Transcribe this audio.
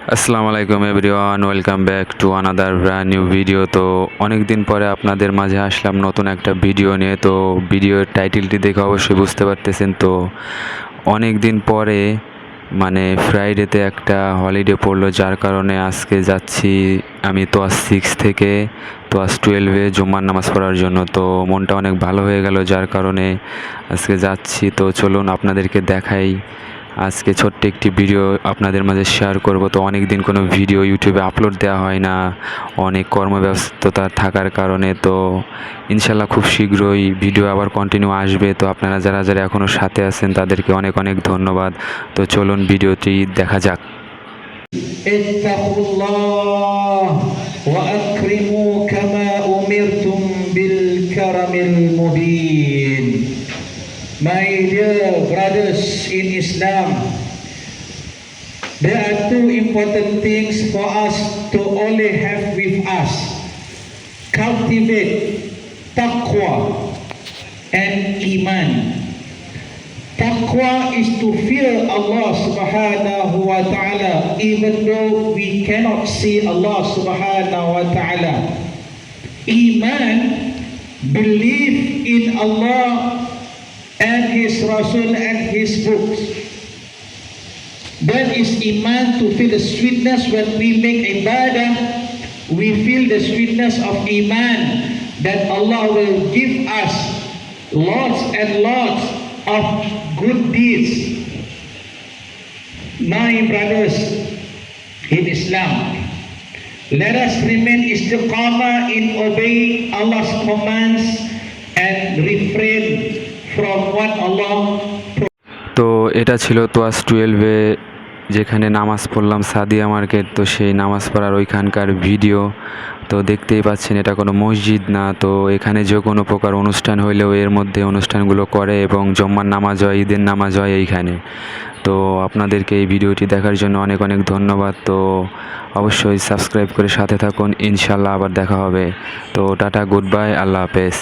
আসসালামু আলাইকুম everyone, welcome back to another brand new video. তো অনেক দিন পরে আপনাদের মাঝে আসলাম নতুন একটা ভিডিও নিয়ে। তো ভিডিওর টাইটেলটি দেখে অবশ্যই বুঝতে পারতেছেন। তো অনেক দিন পরে মানে ফ্রাইডেতে একটা হলিডে পড়লো, যার কারণে আজকে যাচ্ছি আমি তোয়াজ 6 থেকে তোয়াজ 12-এ জুম্মার নামাজ পড়ার জন্য। তো মনটা অনেক ভালো হয়ে গেল, যার কারণে আজকে যাচ্ছি। তো চলুন আপনাদেরকে দেখাই। আজকে ছোট্ট একটি ভিডিও আপনাদের মাঝে শেয়ার করব। তো অনেক দিন কোনো ভিডিও ইউটিউবে আপলোড দেওয়া হয় না, অনেক কর্মব্যস্ততা থাকার কারণে। তো ইনশাল্লাহ খুব শীঘ্রই ভিডিও আবার কন্টিনিউ আসবে। তো আপনারা যারা যারা এখনও সাথে আছেন তাদেরকে অনেক অনেক ধন্যবাদ। তো চলুন ভিডিওটি দেখা যাক। ইত্তাকুল্লাহ ওয়া আকরিমু কামা উমিরতুম বিল কারামিল Mubin. My dear brothers in Islam, there are two important things for us to only have with us. Cultivate taqwa and iman. Taqwa is to fear Allah subhanahu wa ta'ala even though we cannot see Allah subhanahu wa ta'ala. Iman, believe in Allah and His Rasul and His books. That is iman, to feel the sweetness when we make ibadah. We feel the sweetness of iman that Allah will give us lots and lots of good deeds. My brothers in Islam, let us remain istiqamah in obeying Allah's commands and refrain from what Allah. তো এটা ছিল তোয়াজ 12-এ যেখানে নামাজ পড়লাম Sadia market. তো সেই নামাজ পড়ার ওইখানকার ভিডিও। তো দেখতেই পাচ্ছেন এটা কোনো মসজিদ না। তো এখানে যে কোনো প্রকার অনুষ্ঠান হইলেও এর মধ্যে অনুষ্ঠানগুলো করে এবং জম্মার নামাজ হয়, ঈদের নামাজ হয় এইখানে। তো আপনাদেরকে এই ভিডিওটি দেখার জন্য অনেক অনেক ধন্যবাদ। তো অবশ্যই সাবস্ক্রাইব করে সাথে থাকুন, ইনশাল্লাহ আবার দেখা হবে। তো টাটা, গুড বাই, আল্লাহ হাফেজ।